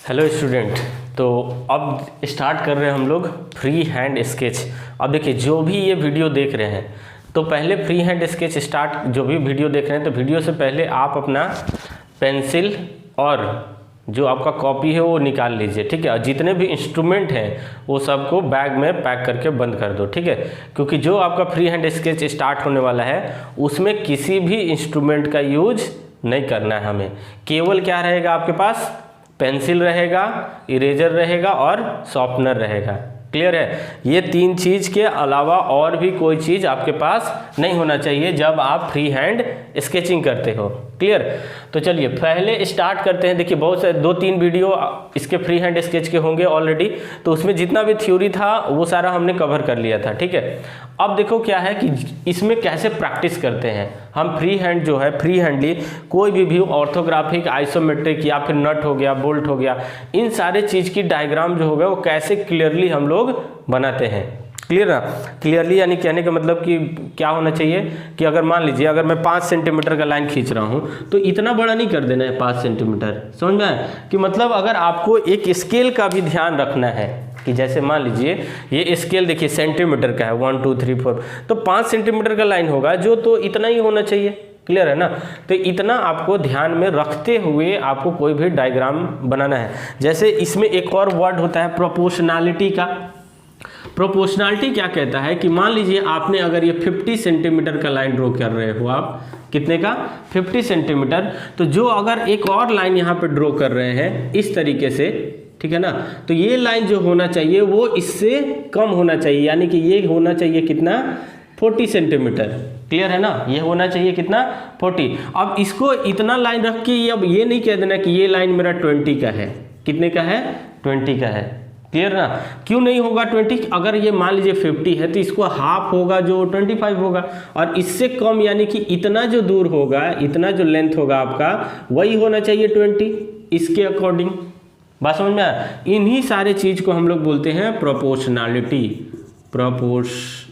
Hello student. तो अब start कर रहे हैं हम लोग फ्री हैंड स्केच। अब देखिए जो भी ये वीडियो देख रहे हैं तो पहले फ्री हैंड स्केच स्टार्ट, जो भी वीडियो देख रहे हैं तो वीडियो से पहले आप अपना पेंसिल और जो आपका कॉपी है वो निकाल लीजिए, ठीक है। और जितने भी इंस्ट्रूमेंट हैं वो सबको बैग में पैक करके बंद कर दो, ठीक है। क्योंकि जो आपका फ्री हैंड स्केच स्टार्ट होने वाला है उसमें किसी भी इंस्ट्रूमेंट का यूज नहीं करना है हमें। केवल क्या रहेगा आपके पास, पेंसिल रहेगा, इरेजर रहेगा और शॉर्पनर रहेगा। क्लियर है। ये तीन चीज़ के अलावा और भी कोई चीज़ आपके पास नहीं होना चाहिए जब आप फ्री हैंड स्केचिंग करते हो। क्लियर। तो चलिए पहले स्टार्ट करते हैं। देखिए बहुत से 2-3 वीडियो इसके फ्री हैंड स्केच के होंगे ऑलरेडी, तो उसमें जितना भी थ्योरी था वो सारा हमने कवर कर लिया था, ठीक है। अब देखो क्या है कि इसमें कैसे प्रैक्टिस करते हैं हम। फ्री हैंड जो है, फ्री हैंडली कोई भी व्यू, ऑर्थोग्राफिक, आइसोमेट्रिक या फिर नट हो गया, बोल्ट हो गया, इन सारे चीज़ की डायग्राम जो होगा वो कैसे क्लियरली हम लोग बनाते हैं। क्लियर ना। क्लियरली यानी कहने का मतलब कि क्या होना चाहिए कि अगर मान लीजिए अगर मैं 5 सेंटीमीटर का लाइन खींच रहा हूँ तो इतना बड़ा नहीं कर देना है 5 सेंटीमीटर। समझ में आया कि मतलब अगर आपको एक स्केल का भी ध्यान रखना है कि जैसे मान लीजिए ये स्केल देखिए सेंटीमीटर का है 1 2 3 4, तो 5 सेंटीमीटर का लाइन होगा जो तो इतना ही होना चाहिए। क्लियर है ना। तो इतना आपको ध्यान में रखते हुए आपको कोई भी डायग्राम बनाना है। जैसे इसमें एक और वर्ड होता है प्रोपोर्शनैलिटी का। प्रोपोर्शनैलिटी क्या कहता है कि मान लीजिए आपने अगर ये 50 सेंटीमीटर का लाइन ड्रॉ कर रहे हो, आप कितने का 50 सेंटीमीटर, तो जो अगर एक और लाइन यहाँ पे ड्रॉ कर रहे हैं इस तरीके से, ठीक है ना, तो ये लाइन जो होना चाहिए वो इससे कम होना चाहिए, यानी कि ये होना चाहिए कितना 40 सेंटीमीटर। क्लियर है ना। ये होना चाहिए कितना 40। अब इसको इतना लाइन रख के अब ये नहीं कह देना कि ये लाइन मेरा 20 का है। कितने का है 20 का है। क्लियर ना। क्यों नहीं होगा 20, अगर ये मान लीजिए 50 है तो इसको हाफ होगा जो 25 होगा, और इससे कम यानी कि इतना जो दूर होगा, इतना जो लेंथ होगा आपका वही होना चाहिए 20 इसके अकॉर्डिंग। बात समझ में आया। इन्हीं सारे चीज को हम लोग बोलते हैं प्रोपोर्शनैलिटी। प्रोपोर्शनैलिटी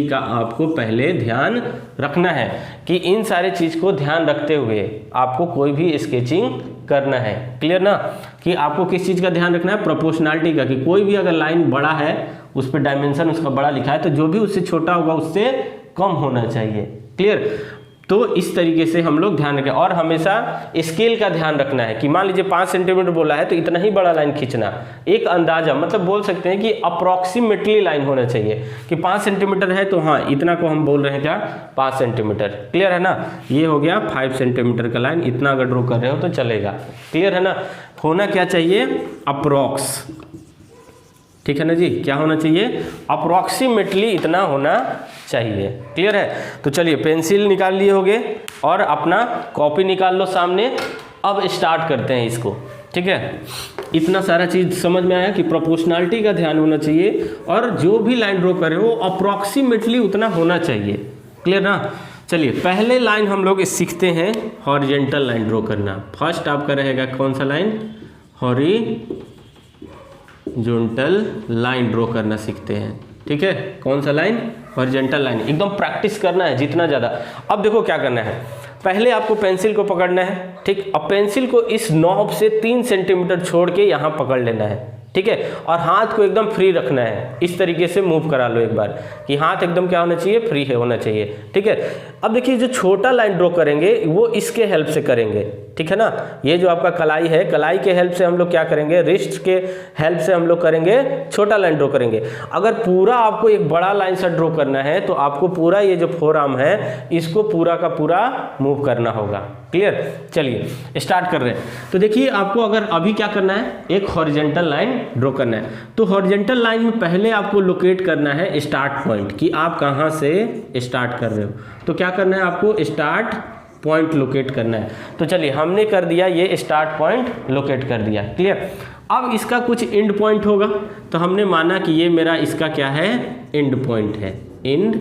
का आपको पहले ध्यान रखना है कि इन सारे चीज को ध्यान रखते हुए आपको कोई भी स्केचिंग करना है। क्लियर ना। कि आपको किस चीज का ध्यान रखना है, प्रोपोर्शनैलिटी का, कि कोई भी अगर लाइन बड़ा है उस पर डायमेंशन उसका बड़ा लिखा है तो जो भी उससे छोटा होगा उससे कम होना चाहिए। क्लियर। तो इस तरीके से हम लोग ध्यान रखें। और हमेशा स्केल का ध्यान रखना है कि मान लीजिए 5 सेंटीमीटर बोला है तो इतना ही बड़ा लाइन खींचना। एक अंदाजा मतलब बोल सकते हैं कि अप्रॉक्सीमेटली लाइन होना चाहिए कि 5 सेंटीमीटर है तो हाँ इतना को हम बोल रहे हैं क्या 5 सेंटीमीटर। क्लियर है ना। ये हो गया 5 सेंटीमीटर का लाइन, इतना अगर ड्रॉ कर रहे हो तो चलेगा। क्लियर है ना। होना क्या चाहिए अप्रॉक्स, ठीक है ना जी। क्या होना चाहिए अप्रॉक्सीमेटली इतना होना चाहिए। क्लियर है। तो चलिए पेंसिल निकाल लिए होगे और अपना कॉपी निकाल लो सामने। अब स्टार्ट करते हैं इसको, ठीक है। इतना सारा चीज समझ में आया कि प्रोपोर्शनैलिटी का ध्यान होना चाहिए और जो भी लाइन ड्रॉ करे वो अप्रॉक्सीमेटली उतना होना चाहिए। क्लियर ना। चलिए पहले लाइन हम लोग सीखते हैं हॉरिजेंटल लाइन ड्रॉ करना। फर्स्ट आपका रहेगा कौन सा लाइन, हॉरिजॉन्टल लाइन ड्रॉ करना सीखते हैं, ठीक है। कौन सा लाइन, हॉरिजॉन्टल लाइन। एकदम प्रैक्टिस करना है जितना ज़्यादा। अब देखो क्या करना है, पहले आपको पेंसिल को पकड़ना है, ठीक। अब पेंसिल को इस नॉब से 3 सेंटीमीटर छोड़ के यहाँ पकड़ लेना है, ठीक है। और हाथ को एकदम फ्री रखना है। इस तरीके से मूव करा लो एक बार कि हाथ एकदम क्या होना चाहिए, फ्री है होना चाहिए, ठीक है। अब देखिए जो छोटा लाइन ड्रॉ करेंगे वो इसके हेल्प से करेंगे, ठीक है ना। ये जो आपका कलाई है, कलाई के हेल्प से हम लोग क्या करेंगे, रिस्ट के हेल्प से हम लोग करेंगे छोटा लाइन ड्रॉ करेंगे। अगर पूरा आपको एक बड़ा लाइन सा ड्रॉ करना है तो आपको पूरा ये जो फोर आर्म है इसको पूरा का पूरा मूव करना होगा। क्लियर। चलिए स्टार्ट कर रहे हैं। तो देखिए आपको अगर अभी क्या करना है, एक हॉरिजॉन्टल लाइन ड्रॉ करना है। तो हॉरिजॉन्टल लाइन में पहले आपको लोकेट करना है स्टार्ट पॉइंट, कि आप कहाँ से स्टार्ट कर रहे हो। तो क्या करना है आपको स्टार्ट पॉइंट लोकेट करना है। तो चलिए हमने कर दिया, ये स्टार्ट पॉइंट लोकेट कर दिया। क्लियर। अब इसका कुछ एंड पॉइंट होगा तो हमने माना कि ये मेरा इसका क्या है, एंड पॉइंट है, एंड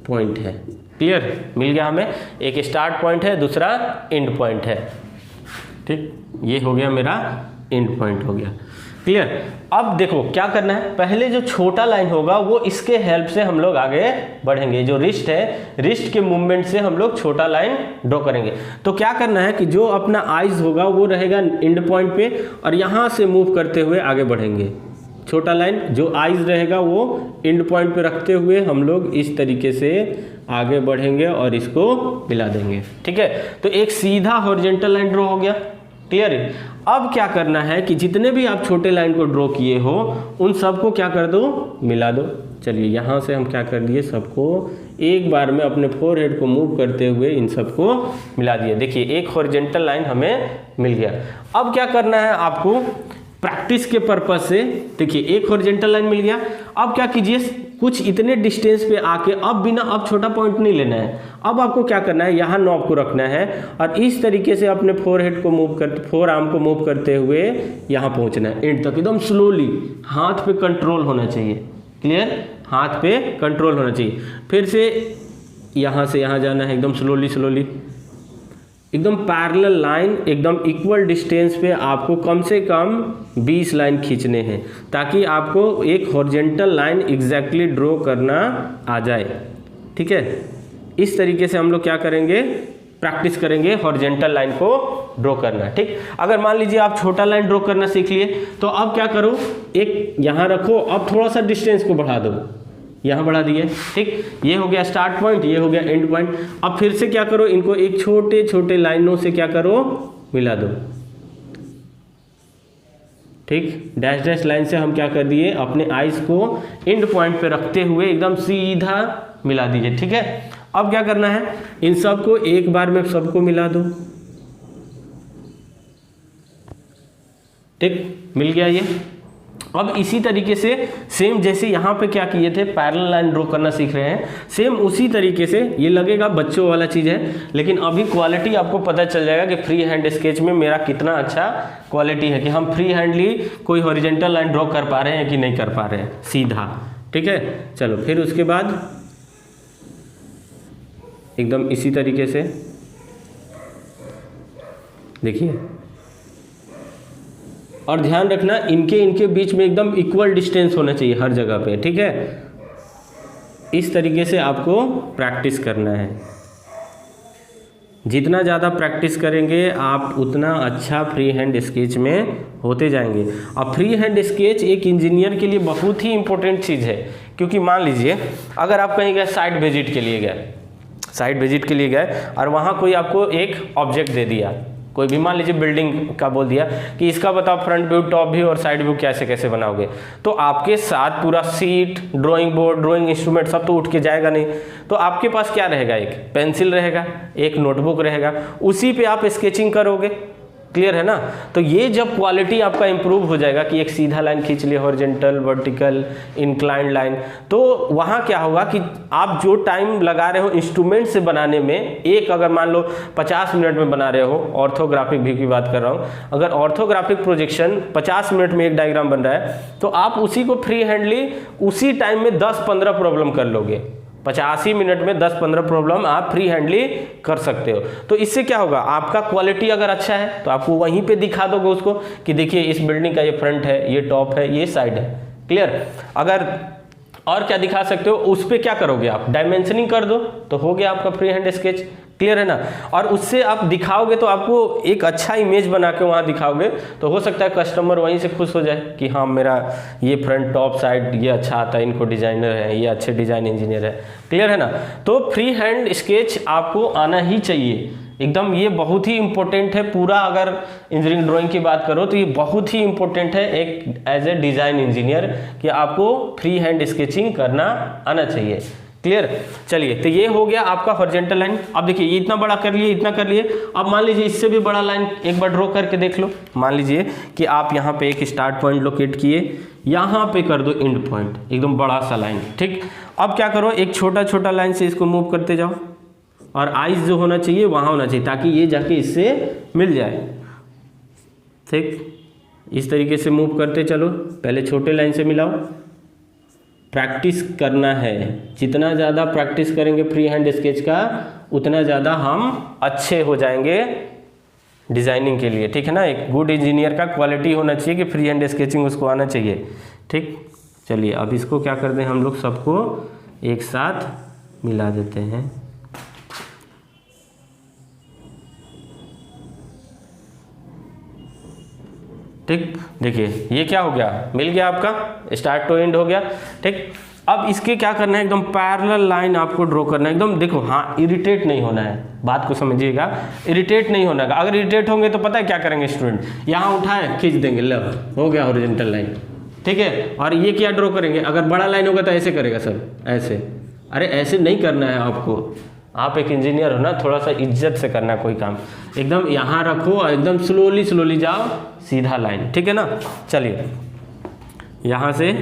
पॉइंट है। क्लियर। मिल गया हमें, एक स्टार्ट पॉइंट है, दूसरा एंड पॉइंट है, ठीक। ये हो गया मेरा एंड पॉइंट हो गया। क्लियर। अब देखो क्या करना है, पहले जो छोटा लाइन होगा वो इसके हेल्प से हम लोग आगे बढ़ेंगे। जो रिस्ट है, रिस्ट के मूवमेंट से हम लोग छोटा लाइन ड्रॉ करेंगे। तो क्या करना है कि जो अपना आइज होगा वो रहेगा एंड पॉइंट पे और यहाँ से मूव करते हुए आगे बढ़ेंगे। छोटा लाइन जो आइज रहेगा वो एंड पॉइंट पे रखते हुए हम लोग इस तरीके से आगे बढ़ेंगे और इसको मिला देंगे। ठीक है, तो एक सीधा हॉरिजॉन्टल लाइन ड्रॉ हो गया। क्लियर है। अब क्या करना है कि जितने भी आप छोटे लाइन को ड्रॉ किए हो उन सबको क्या कर दो, मिला दो। चलिए यहाँ से हम क्या कर दिए, सबको एक बार में अपने फोरहेड को मूव करते हुए इन सबको मिला दिए। देखिए एक हॉरिजॉन्टल लाइन हमें मिल गया। अब क्या करना है आपको प्रैक्टिस के पर्पज से, देखिए एक हॉरिजॉन्टल लाइन मिल गया। अब क्या कीजिए, कुछ इतने डिस्टेंस पे आके अब छोटा पॉइंट नहीं लेना है। अब आपको क्या करना है, यहाँ नॉब को रखना है और इस तरीके से अपने फोरहेड को मूव करते, फोर आर्म को मूव करते हुए यहाँ पहुँचना है एंड तक, एकदम स्लोली। हाथ पे कंट्रोल होना चाहिए। क्लियर, हाथ पे कंट्रोल होना चाहिए। फिर से यहाँ से यहाँ जाना है एकदम स्लोली स्लोली, एकदम पैरेलल लाइन, एकदम इक्वल डिस्टेंस पे आपको कम से कम 20 लाइन खींचने हैं ताकि आपको एक हॉरिजॉन्टल लाइन एग्जैक्टली ड्रॉ करना आ जाए। ठीक है, इस तरीके से हम लोग क्या करेंगे, प्रैक्टिस करेंगे हॉरिजॉन्टल लाइन को ड्रॉ करना। ठीक, अगर मान लीजिए आप छोटा लाइन ड्रॉ करना सीख लिए तो अब क्या करो, एक यहाँ रखो, अब थोड़ा सा डिस्टेंस को बढ़ा दो, यहाँ बढ़ा दिए। ठीक, ये हो गया स्टार्ट पॉइंट, ये हो गया एंड पॉइंट। अब फिर से क्या करो, इनको एक छोटे छोटे लाइनों से क्या करो, मिला दो। ठीक, डैश डैश लाइन से हम क्या कर दिए, अपने आइज को एंड पॉइंट पे रखते हुए एकदम सीधा मिला दीजिए। ठीक है, अब क्या करना है, इन सबको एक बार में सबको मिला दो। ठीक, मिल गया ये। अब इसी तरीके से सेम जैसे यहाँ पे क्या किए थे, पैरेलल लाइन ड्रॉ करना सीख रहे हैं, सेम उसी तरीके से ये लगेगा बच्चों वाला चीज़ है, लेकिन अभी क्वालिटी आपको पता चल जाएगा कि फ्री हैंड स्केच में मेरा कितना अच्छा क्वालिटी है कि हम फ्री हैंडली कोई हॉरिजॉन्टल लाइन ड्रॉ कर पा रहे हैं कि नहीं कर पा रहे हैं सीधा। ठीक है, चलो फिर उसके बाद एकदम इसी तरीके से देखिए, और ध्यान रखना इनके बीच में एकदम इक्वल डिस्टेंस होना चाहिए हर जगह पे। ठीक है, इस तरीके से आपको प्रैक्टिस करना है। जितना ज़्यादा प्रैक्टिस करेंगे आप उतना अच्छा फ्री हैंड स्केच में होते जाएंगे। अब फ्री हैंड स्केच एक इंजीनियर के लिए बहुत ही इंपॉर्टेंट चीज़ है, क्योंकि मान लीजिए अगर आप कहीं गए साइट विजिट के लिए गए, साइट विजिट के लिए गए और वहाँ कोई आपको एक ऑब्जेक्ट दे दिया, कोई भी मान लीजिए बिल्डिंग का बोल दिया कि इसका बताओ फ्रंट व्यू, टॉप व्यू और साइड व्यू कैसे कैसे बनाओगे, तो आपके साथ पूरा seat, drawing board, drawing instrument सब तो उठ के जाएगा नहीं। तो आपके पास क्या रहेगा, एक पेंसिल रहेगा, एक नोटबुक रहेगा, उसी पे आप स्केचिंग करोगे। क्लियर है ना। तो ये जब क्वालिटी आपका इंप्रूव हो जाएगा कि एक सीधा लाइन खींच लिया, हॉरिजॉन्टल, वर्टिकल, इंक्लाइंड लाइन, तो वहाँ क्या होगा कि आप जो टाइम लगा रहे हो इंस्ट्रूमेंट से बनाने में, एक अगर मान लो 50 मिनट में बना रहे हो, ऑर्थोग्राफिक व्यू की बात कर रहा हूँ, अगर ऑर्थोग्राफिक प्रोजेक्शन 50 मिनट में एक डायग्राम बन रहा है तो आप उसी को फ्री हैंडली उसी टाइम में 10-15 प्रॉब्लम कर लोगे। 85 मिनट में 10-15 प्रॉब्लम आप फ्री हैंडली कर सकते हो। तो इससे क्या होगा, आपका क्वालिटी अगर अच्छा है तो आपको वहीं पे दिखा दोगे उसको कि देखिए इस बिल्डिंग का ये फ्रंट है, ये टॉप है, ये साइड है। क्लियर। अगर और क्या दिखा सकते हो, उस पर क्या करोगे आप, डायमेंशनिंग कर दो तो हो गया आपका फ्री हैंड स्केच। क्लियर है ना। और उससे आप दिखाओगे तो आपको एक अच्छा इमेज बना के वहाँ दिखाओगे तो हो सकता है कस्टमर वहीं से खुश हो जाए कि हाँ मेरा ये फ्रंट टॉप साइड ये अच्छा आता है, इनको डिजाइनर है, ये अच्छे डिजाइन इंजीनियर है। क्लियर है ना। तो फ्री हैंड स्केच आपको आना ही चाहिए एकदम, ये बहुत ही इंपॉर्टेंट है। पूरा अगर इंजीनियरिंग ड्राइंग की बात करो तो ये बहुत ही इंपॉर्टेंट है एक एज ए डिज़ाइन इंजीनियर कि आपको फ्री हैंड स्केचिंग करना आना चाहिए। क्लियर। चलिए तो ये हो गया आपका हॉरिजॉन्टल लाइन। अब देखिए ये इतना बड़ा कर लिए, इतना कर लिए। अब मान लीजिए इससे भी बड़ा लाइन एक बार ड्रॉ करके देख लो। मान लीजिए कि आप यहाँ पे एक स्टार्ट पॉइंट लोकेट किए, यहाँ पे कर दो एंड पॉइंट, एकदम बड़ा सा लाइन। ठीक। अब क्या करो, एक छोटा छोटा लाइन से इसको मूव करते जाओ और आइज जो होना चाहिए वहाँ होना चाहिए ताकि ये जाके इससे मिल जाए। ठीक। इस तरीके से मूव करते चलो। पहले छोटे लाइन से मिलाओ। प्रैक्टिस करना है, जितना ज़्यादा प्रैक्टिस करेंगे फ्री हैंड स्केच का उतना ज़्यादा हम अच्छे हो जाएंगे डिज़ाइनिंग के लिए, ठीक है ना। एक गुड इंजीनियर का क्वालिटी होना चाहिए कि फ्री हैंड स्केचिंग उसको आना चाहिए, ठीक। चलिए अब इसको क्या करते हैं हम लोग, सबको एक साथ मिला देते हैं। ठीक, देखिए ये क्या हो गया, मिल गया आपका, स्टार्ट टू एंड हो गया, ठीक। अब इसके क्या करना है, एकदम पैरेलल लाइन आपको ड्रॉ करना है एकदम। देखो हाँ, इरिटेट नहीं होना है, बात को समझिएगा, इरिटेट नहीं होना है। अगर इरिटेट होंगे तो पता है क्या करेंगे स्टूडेंट, यहाँ उठाए खींच देंगे, लो हो गया हॉरिजॉन्टल लाइन, ठीक है। और ये क्या ड्रॉ करेंगे, अगर बड़ा लाइन होगा तो ऐसे करेगा सर, ऐसे। अरे ऐसे नहीं करना है आपको, आप एक इंजीनियर हो ना, थोड़ा सा इज्जत से करना कोई काम। एकदम यहाँ रखो और एकदम स्लोली स्लोली जाओ, सीधा लाइन, ठीक है ना। चलिए यहाँ से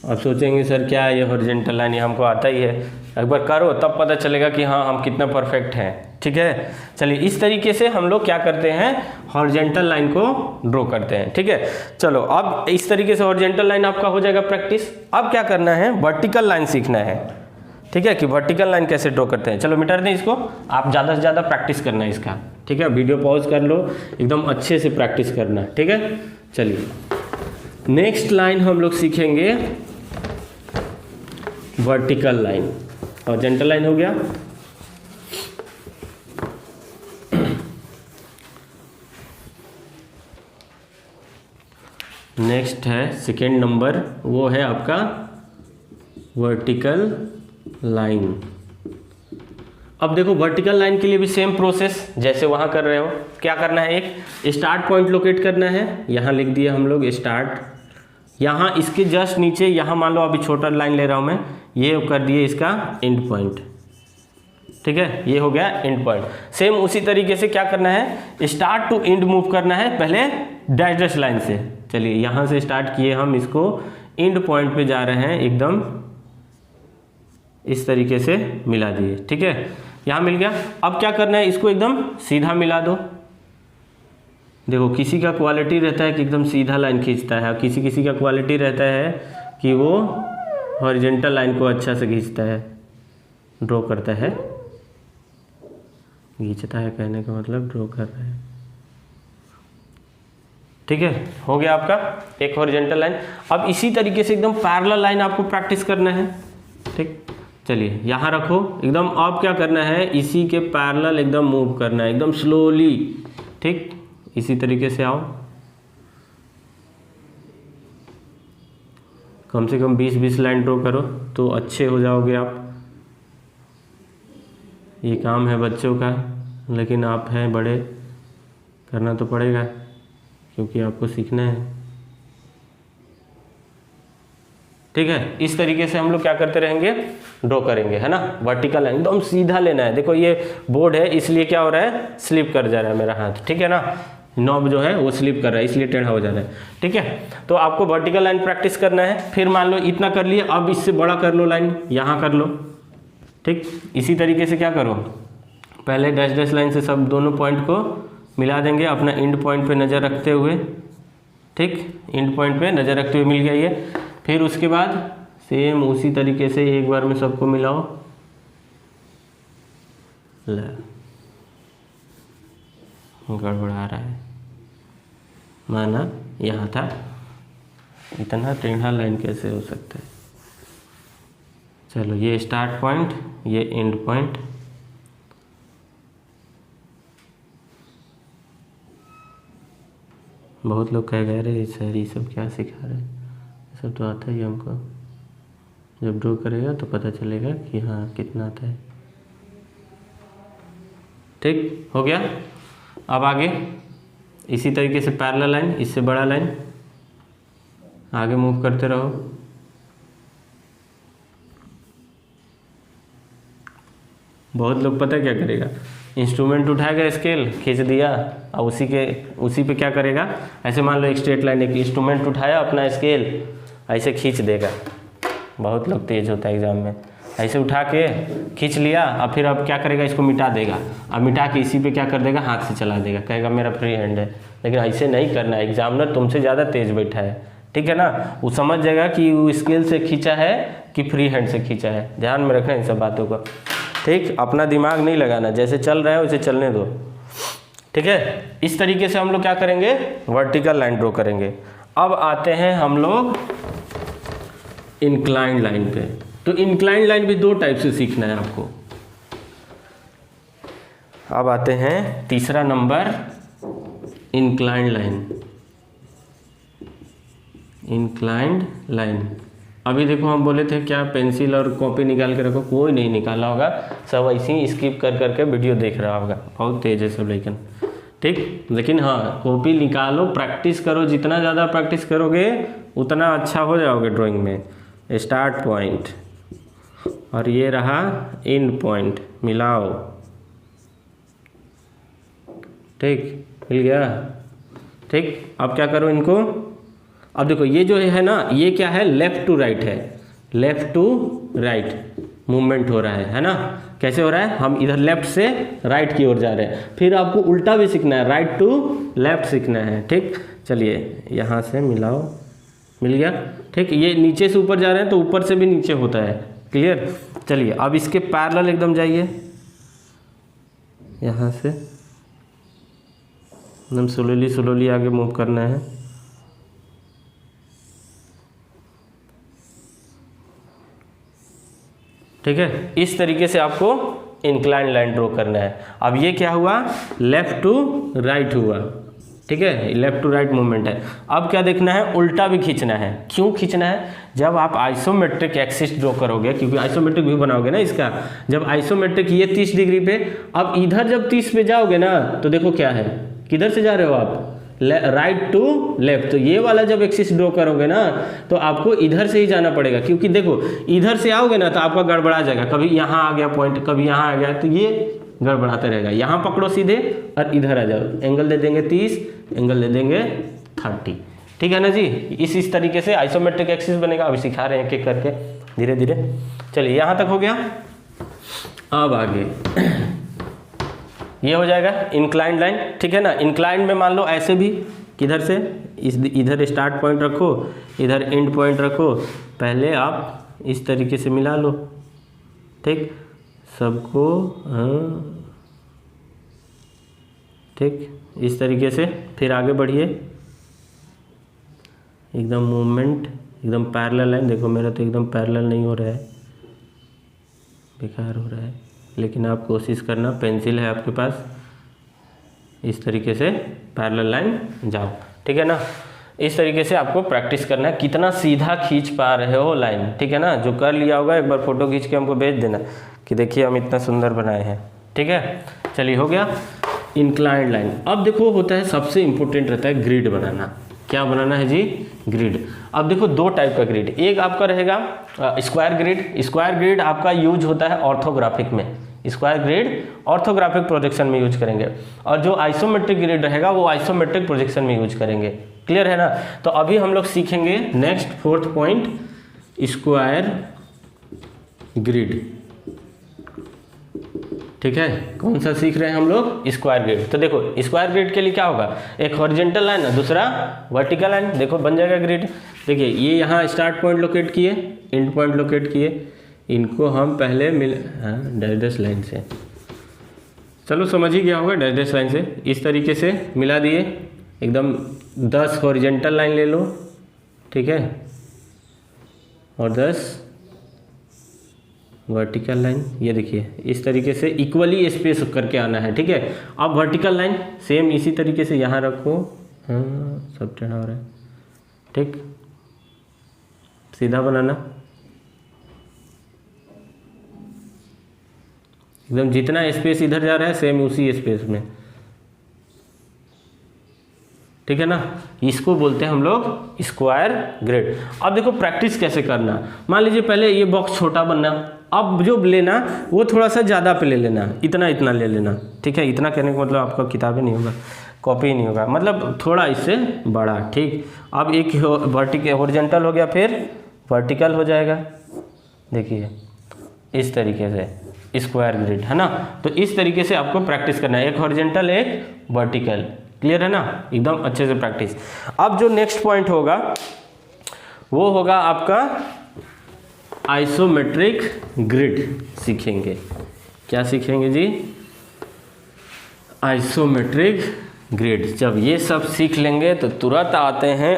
अब सोचेंगे सर क्या है ये हॉरिजॉन्टल लाइन, ये हमको आता ही है। एक बार करो तब पता चलेगा कि हाँ हम कितना परफेक्ट हैं, ठीक है। चलिए इस तरीके से हम लोग क्या करते हैं, हॉरिजॉन्टल लाइन को ड्रॉ करते हैं, ठीक है। चलो अब इस तरीके से हॉरिजॉन्टल लाइन आपका हो जाएगा प्रैक्टिस। अब क्या करना है, वर्टिकल लाइन सीखना है, ठीक है, कि वर्टिकल लाइन कैसे ड्रॉ करते हैं। चलो मिटा दें इसको, आप ज़्यादा से ज़्यादा प्रैक्टिस करना है इसका, ठीक है। वीडियो पॉज कर लो, एकदम अच्छे से प्रैक्टिस करना, ठीक है। चलिए नेक्स्ट लाइन हम लोग सीखेंगे वर्टिकल लाइन। हॉरिजॉन्टल लाइन हो गया, नेक्स्ट है सेकेंड नंबर, वो है आपका वर्टिकल लाइन। अब देखो वर्टिकल लाइन के लिए भी सेम प्रोसेस जैसे वहाँ कर रहे हो। क्या करना है, एक स्टार्ट पॉइंट लोकेट करना है, यहाँ लिख दिया हम लोग स्टार्ट। यहाँ इसके जस्ट नीचे, यहाँ मान लो अभी छोटा लाइन ले रहा हूँ मैं, ये कर दिए इसका एंड पॉइंट, ठीक है, ये हो गया एंड पॉइंट। सेम उसी तरीके से क्या करना है, स्टार्ट टू एंड मूव करना है, पहले डैश डैश लाइन से। चलिए यहाँ से स्टार्ट किए हम, इसको एंड पॉइंट पे जा रहे हैं, एकदम इस तरीके से मिला दिए, ठीक है। यहाँ मिल गया। अब क्या करना है, इसको एकदम सीधा मिला दो। देखो किसी का क्वालिटी रहता है कि एकदम सीधा लाइन खींचता है, किसी किसी का क्वालिटी रहता है कि वो हॉरिजॉन्टल लाइन को अच्छा से खींचता है, ड्रॉ करता है, खींचता है कहने का मतलब ड्रॉ कर रहा है, ठीक है। हो गया आपका एक हॉरिजॉन्टल लाइन। अब इसी तरीके से एकदम पैरेलल लाइन आपको प्रैक्टिस करना है, ठीक। चलिए यहाँ रखो एकदम। अब क्या करना है, इसी के पैरेलल एकदम मूव करना है, एकदम स्लोली, ठीक। इसी तरीके से आओ, कम से कम 20-20 लाइन ड्रॉ करो तो अच्छे हो जाओगे आप। ये काम है बच्चों का, लेकिन आप हैं बड़े, करना तो पड़ेगा क्योंकि आपको सीखना है, ठीक है। इस तरीके से हम लोग क्या करते रहेंगे, ड्रॉ करेंगे, है ना। वर्टिकल लाइन एकदम सीधा लेना है। देखो ये बोर्ड है इसलिए क्या हो रहा है, स्लिप कर जा रहा है मेरा हाथ, ठीक है ना। नॉब जो है वो स्लिप कर रहा है इसलिए टेढ़ा हो जा रहा है, ठीक है। तो आपको वर्टिकल लाइन प्रैक्टिस करना है। फिर मान लो इतना कर लिए, अब इससे बड़ा कर लो लाइन, यहाँ कर लो, ठीक। इसी तरीके से क्या करो, पहले डैश डैश लाइन से सब दोनों पॉइंट को मिला देंगे, अपना एंड पॉइंट पे नज़र रखते हुए, ठीक। एंड पॉइंट पे नज़र रखते हुए मिल गया ये। फिर उसके बाद सेम उसी तरीके से एक बार में सबको मिलाओ, गड़बड़ा रहा है, माना यहाँ था, इतना टेढ़ा लाइन कैसे हो सकता है। चलो ये स्टार्ट पॉइंट, ये एंड पॉइंट, बहुत लोग कह गए अरे सर ये सब क्या सिखा रहे हैं, ये सब तो आता ही हमको, जब ड्रॉ करेगा तो पता चलेगा कि हाँ कितना आता है, ठीक। हो गया। अब आगे इसी तरीके से पैरेलल लाइन, इससे बड़ा लाइन, आगे मूव करते रहो। बहुत लोग पता है क्या करेगा, इंस्ट्रूमेंट उठाएगा, स्केल खींच दिया और उसी पे क्या करेगा, ऐसे मान लो एक स्ट्रेट लाइन, एक इंस्ट्रूमेंट उठाया अपना स्केल ऐसे खींच देगा। बहुत लोग तेज होता है एग्जाम में, ऐसे उठा के खींच लिया और फिर अब क्या करेगा, इसको मिटा देगा, अब मिटा के इसी पे क्या कर देगा, हाथ से चला देगा, कहेगा मेरा फ्री हैंड है। लेकिन ऐसे नहीं करना है, एग्जामिनर तुमसे ज़्यादा तेज बैठा है, ठीक है ना। वो समझ जाएगा कि वो स्केल से खींचा है कि फ्री हैंड से खींचा है। ध्यान में रखना इन सब बातों का, ठीक, अपना दिमाग नहीं लगाना, जैसे चल रहा है वैसे चलने दो, ठीक है। इस तरीके से हम लोग क्या करेंगे, वर्टिकल लाइन ड्रॉ करेंगे। अब आते हैं हम लोग इंक्लाइंड लाइन पे। तो इंक्लाइंड लाइन भी दो टाइप से सीखना है आपको। अब आते हैं तीसरा number, inclined line. Inclined line, अभी देखो हम बोले थे क्या पेंसिल और कॉपी निकाल के रखो, कोई नहीं निकाला होगा, सब ऐसे ही स्किप कर करके वीडियो देख रहा होगा, बहुत तेज है सब लेकिन, ठीक। लेकिन हाँ, कॉपी निकालो, प्रैक्टिस करो, जितना ज़्यादा प्रैक्टिस करोगे उतना अच्छा हो जाओगे ड्राइंग में। स्टार्ट पॉइंट और ये रहा एंड पॉइंट, मिलाओ, ठीक, मिल गया, ठीक। अब क्या करो इनको, अब देखो ये जो है ना, ये क्या है, लेफ़्ट टू राइट है, लेफ़्ट टू राइट मूवमेंट हो रहा है ना। कैसे हो रहा है, हम इधर लेफ्ट से राइट की ओर जा रहे हैं, फिर आपको उल्टा भी सीखना है, राइट टू लेफ्ट सीखना है, ठीक। चलिए यहाँ से मिलाओ, मिल गया, ठीक। ये नीचे से ऊपर जा रहे हैं तो ऊपर से भी नीचे होता है, क्लियर। चलिए अब इसके पैरेलल एकदम जाइए, यहाँ से एकदम स्लोली स्लोली आगे मूव करना है, ठीक है। इस तरीके से आपको इंक्लाइन लाइन ड्रॉ करना है। अब ये क्या हुआ, लेफ्ट टू राइट हुआ, ठीक है, लेफ्ट टू राइट मूवमेंट है। अब क्या देखना है, उल्टा भी खींचना है। क्यों खींचना है, जब आप आइसोमेट्रिक एक्सिस ड्रॉ करोगे, क्योंकि आइसोमेट्रिक व्यू बनाओगे ना इसका, जब आइसोमेट्रिक ये 30 डिग्री पे, अब इधर जब 30 पे जाओगे ना तो देखो क्या है, किधर से जा रहे हो आप, राइट टू लेफ्ट। तो ये वाला जब एक्सिस ड्रॉ करोगे ना तो आपको इधर से ही जाना पड़ेगा, क्योंकि देखो इधर से आओगे ना तो आपका गड़बड़ा जाएगा, कभी यहाँ आ गया पॉइंट, कभी यहाँ आ गया, तो ये गड़बड़ाते रहेगा। यहाँ पकड़ो सीधे और इधर आ जाओ, एंगल दे देंगे 30, एंगल दे देंगे 30, ठीक है ना जी। इस तरीके से आइसोमेट्रिक एक्सिस बनेगा। अभी सिखा रहे हैं एक एक करके धीरे धीरे। चलिए यहाँ तक हो गया। अब आगे ये हो जाएगा इंक्लाइंड लाइन, ठीक है ना। इंक्लाइंड में मान लो ऐसे भी, किधर से, इधर स्टार्ट पॉइंट रखो, इधर एंड पॉइंट रखो, पहले आप इस तरीके से मिला लो, ठीक, सबको, हाँ, ठीक, इस तरीके से। फिर आगे बढ़िए, एकदम मूवमेंट, एकदम पैरेलल लाइन। देखो मेरा तो एकदम पैरेलल नहीं हो रहा है, बेकार हो रहा है, लेकिन आप कोशिश करना, पेंसिल है आपके पास, इस तरीके से पैरेलल लाइन जाओ, ठीक है ना। इस तरीके से आपको प्रैक्टिस करना है, कितना सीधा खींच पा रहे हो लाइन, ठीक है ना। जो कर लिया होगा एक बार फोटो खींच के हमको भेज देना कि देखिए हम इतना सुंदर बनाए हैं, ठीक है। चलिए हो गया इंक्लाइंड लाइन। अब देखो होता है, सबसे इम्पोर्टेंट रहता है ग्रिड बनाना। क्या बनाना है जी, ग्रिड। अब देखो दो टाइप का ग्रिड, एक आपका रहेगा स्क्वायर ग्रिड। स्क्वायर ग्रिड आपका यूज होता है ऑर्थोग्राफिक में, स्क्वायर ग्रिड ऑर्थोग्राफिक प्रोजेक्शन में यूज करेंगे, और जो आइसोमेट्रिक ग्रिड रहेगा वो आइसोमेट्रिक प्रोजेक्शन में यूज करेंगे, क्लियर है ना। तो अभी हम लोग सीखेंगे next 4th point, square grid, ठीक है। कौन सा सीख रहे हैं हम लोग, स्क्वायर ग्रिड। तो देखो स्क्वायर ग्रिड के लिए क्या होगा, एक हॉरिजॉन्टल लाइन है, दूसरा वर्टिकल लाइन, देखो बन जाएगा ग्रिड। देखिए ये यहाँ स्टार्ट पॉइंट लोकेट किए, एंड पॉइंट लोकेट किए, इनको हम पहले डैश डैश लाइन से, चलो समझ ही गया होगा, डैश डैश लाइन से इस तरीके से मिला दिए। एकदम 10 हॉरिजॉन्टल लाइन ले लो, ठीक है, और 10 वर्टिकल लाइन। ये देखिए इस तरीके से इक्वली स्पेस करके आना है, ठीक है। अब वर्टिकल लाइन सेम इसी तरीके से यहाँ रखो, हाँ सब टेढ़ा हो रहा है, ठीक, सीधा बनाना, एकदम जितना स्पेस इधर जा रहा है सेम उसी स्पेस में, ठीक है ना। इसको बोलते हैं हम लोग स्क्वायर ग्रिड। अब देखो प्रैक्टिस कैसे करना, मान लीजिए पहले ये बॉक्स छोटा बनना, अब जो लेना वो थोड़ा सा ज़्यादा पे ले लेना, इतना इतना ले लेना, ठीक है। इतना कहने का मतलब आपका किताबें नहीं होगा, कॉपी नहीं होगा, मतलब थोड़ा इससे बड़ा, ठीक। अब एक वर्टिकल हॉरिजॉन्टल हो गया, फिर वर्टिकल हो जाएगा, देखिए इस तरीके से स्क्वायर ग्रिड, है ना। तो इस तरीके से आपको प्रैक्टिस करना है, एक हॉरिजॉन्टल एक वर्टिकल, क्लियर है ना, एकदम अच्छे से प्रैक्टिस। अब जो नेक्स्ट पॉइंट होगा वो होगा आपका आइसोमेट्रिक ग्रिड सीखेंगे, क्या सीखेंगे जी? Isometric grid. जब ये सब सीख लेंगे तो तुरंत आते हैं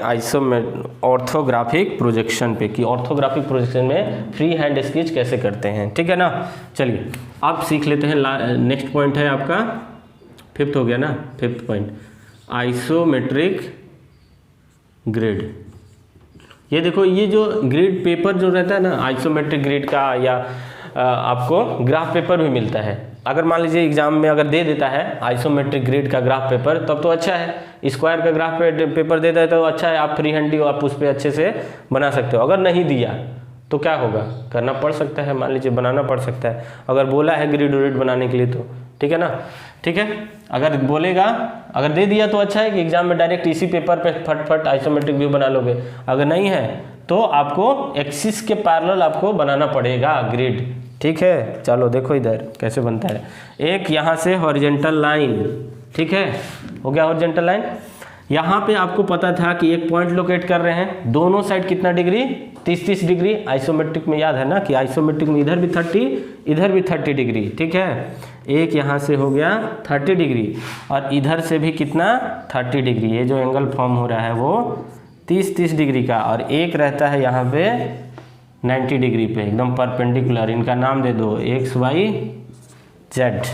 ऑर्थोग्राफिक प्रोजेक्शन पे कि ऑर्थोग्राफिक प्रोजेक्शन में फ्री हैंड स्केच कैसे करते हैं। ठीक है ना? चलिए अब सीख लेते हैं। नेक्स्ट पॉइंट है आपका 5th हो गया ना, 5th पॉइंट आइसोमेट्रिक ग्रिड। ये देखो, ये जो ग्रिड पेपर जो रहता है ना आइसोमेट्रिक ग्रिड का, या आपको ग्राफ पेपर भी मिलता है। अगर मान लीजिए एग्जाम में अगर दे देता है आइसोमेट्रिक ग्रिड का ग्राफ पेपर, तब तो अच्छा है। स्क्वायर का ग्राफ पेपर देता है तो अच्छा है, आप फ्री हैंड हो, आप उस पर अच्छे से बना सकते हो। अगर नहीं दिया तो क्या होगा, करना पड़ सकता है, मान लीजिए बनाना पड़ सकता है। अगर बोला है ग्रिड व्रिड बनाने के लिए तो ठीक है ना, ठीक है। अगर बोलेगा, अगर दे दिया तो अच्छा है कि एग्जाम में डायरेक्ट इसी पेपर पे फट आइसोमेट्रिक व्यू बना लोगे। अगर नहीं है तो आपको एक्सिस के पैरेलल आपको बनाना पड़ेगा ग्रिड। ठीक है, चलो देखो इधर कैसे बनता है। एक यहाँ से हॉरिजॉन्टल लाइन, ठीक है, हो गया हॉरिजॉन्टल लाइन। यहाँ पे आपको पता था कि एक पॉइंट लोकेट कर रहे हैं, दोनों साइड कितना डिग्री, 30-30 डिग्री। आइसोमेट्रिक में याद है ना कि आइसोमेट्रिक में इधर भी 30, इधर भी 30 डिग्री। ठीक है, एक यहाँ से हो गया 30 डिग्री और इधर से भी कितना 30 डिग्री। ये जो एंगल फॉर्म हो रहा है वो 30-30 डिग्री का, और एक रहता है यहाँ पे 90 डिग्री पे एकदम परपेंडिकुलर। इनका नाम दे दो XYZ।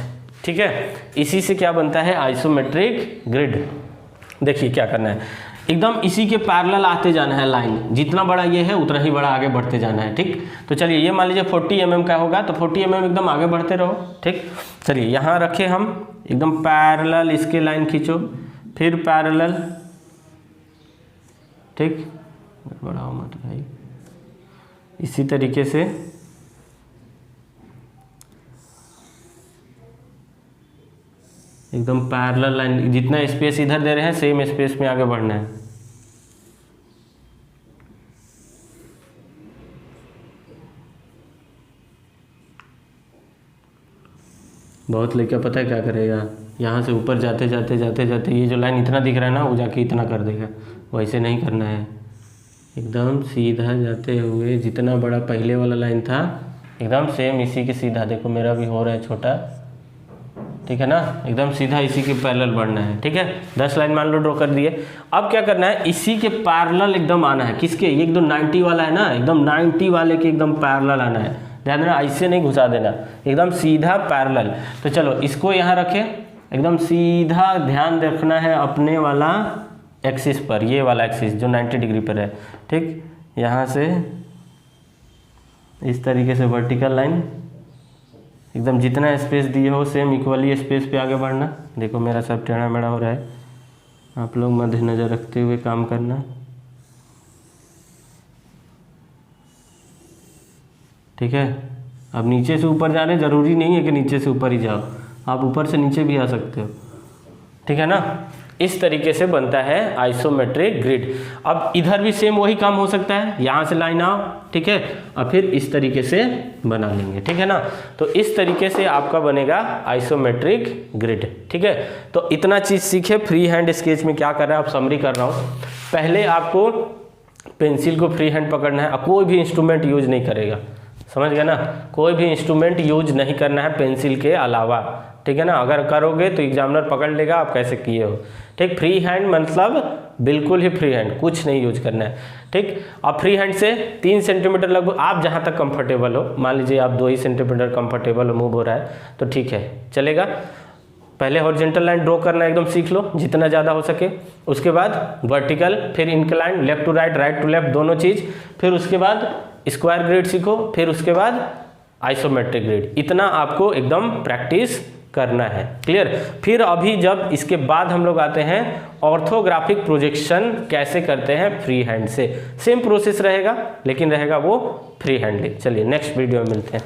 ठीक है, इसी से क्या बनता है आइसोमेट्रिक ग्रिड। देखिए क्या करना है, एकदम इसी के पैरेलल आते जाना है लाइन, जितना बड़ा ये है उतना ही बड़ा आगे बढ़ते जाना है। ठीक, तो चलिए ये मान लीजिए 40 mm का होगा तो 40 mm एकदम आगे बढ़ते रहो। ठीक, चलिए यहाँ रखे हम एकदम पैरेलल, इसके लाइन खींचो, फिर पैरेलल। ठीक, बढ़ाओ मत भाई। इसी तरीके से एकदम पैरेलल लाइन, जितना स्पेस इधर दे रहे हैं सेम स्पेस में आगे बढ़ना है। बहुत लड़का पता है क्या करेगा, यहाँ से ऊपर जाते जाते जाते जाते ये जो लाइन इतना दिख रहा है ना वो जाके इतना कर देगा। वैसे नहीं करना है, एकदम सीधा जाते हुए जितना बड़ा पहले वाला लाइन था एकदम सेम इसी के सीधा। देखो मेरा भी हो रहा है छोटा, ठीक है ना, एकदम सीधा इसी के पैरेलल बढ़ना है। ठीक है, 10 लाइन मान लो ड्रॉ कर दिए। अब क्या करना है, इसी के पैरेलल एकदम आना है। किसके, ये एकदम 90 वाला है ना, एकदम 90 वाले के एकदम पैरेलल आना है। ध्यान देना, ऐसे नहीं घुसा देना, एकदम सीधा पैरेलल। तो चलो इसको यहाँ रखें, एकदम सीधा ध्यान रखना है अपने वाला एक्सिस पर, ये वाला एक्सिस जो 90 डिग्री पर है। ठीक, यहाँ से इस तरीके से वर्टिकल लाइन, एकदम जितना स्पेस दिए हो सेम इक्वली स्पेस पे आगे बढ़ना। देखो मेरा सब टेढ़ा मेढ़ा हो रहा है, आप लोग मद्देनजर रखते हुए काम करना। ठीक है, अब नीचे से ऊपर जाने ज़रूरी नहीं है कि नीचे से ऊपर ही जाओ, आप ऊपर से नीचे भी आ सकते हो। ठीक है ना, इस तरीके से बनता है आइसोमेट्रिक ग्रिड। अब इधर भी सेम वही काम हो सकता है, यहाँ से लाइन आओ, ठीक है, और फिर इस तरीके से बना लेंगे। ठीक है ना, तो इस तरीके से आपका बनेगा आइसोमेट्रिक ग्रिड। ठीक है, तो इतना चीज़ सीखे। फ्री हैंड स्केच में क्या कर रहा है, आप समरी कर रहा हूँ। पहले आपको पेंसिल को फ्री हैंड पकड़ना है, कोई भी इंस्ट्रूमेंट यूज नहीं करेगा, समझ गया ना, कोई भी इंस्ट्रूमेंट यूज नहीं करना है पेंसिल के अलावा। ठीक है ना, अगर करोगे तो एग्जामिनर पकड़ लेगा आप कैसे किए हो। ठीक, फ्री हैंड मतलब बिल्कुल ही फ्री हैंड, कुछ नहीं यूज करना है। ठीक, अब फ्री हैंड से 3 सेंटीमीटर लगभग, आप जहाँ तक कंफर्टेबल हो, मान लीजिए आप 2 ही सेंटीमीटर कंफर्टेबल मूव हो रहा है तो ठीक है, चलेगा। पहले हॉरिजॉन्टल लाइन ड्रॉ करना एकदम सीख लो जितना ज़्यादा हो सके, उसके बाद वर्टिकल, फिर incline, left to right, right to left, दोनों चीज़, फिर उसके बाद स्क्वायर ग्रिड सीखो, फिर उसके बाद आइसोमेट्रिक ग्रिड। इतना आपको एकदम प्रैक्टिस करना है, क्लियर। फिर अभी जब इसके बाद हम लोग आते हैं ऑर्थोग्राफिक प्रोजेक्शन कैसे करते हैं फ्री हैंड से। सेम प्रोसेस रहेगा लेकिन रहेगा वो फ्री हैंडली। चलिए नेक्स्ट वीडियो में मिलते हैं।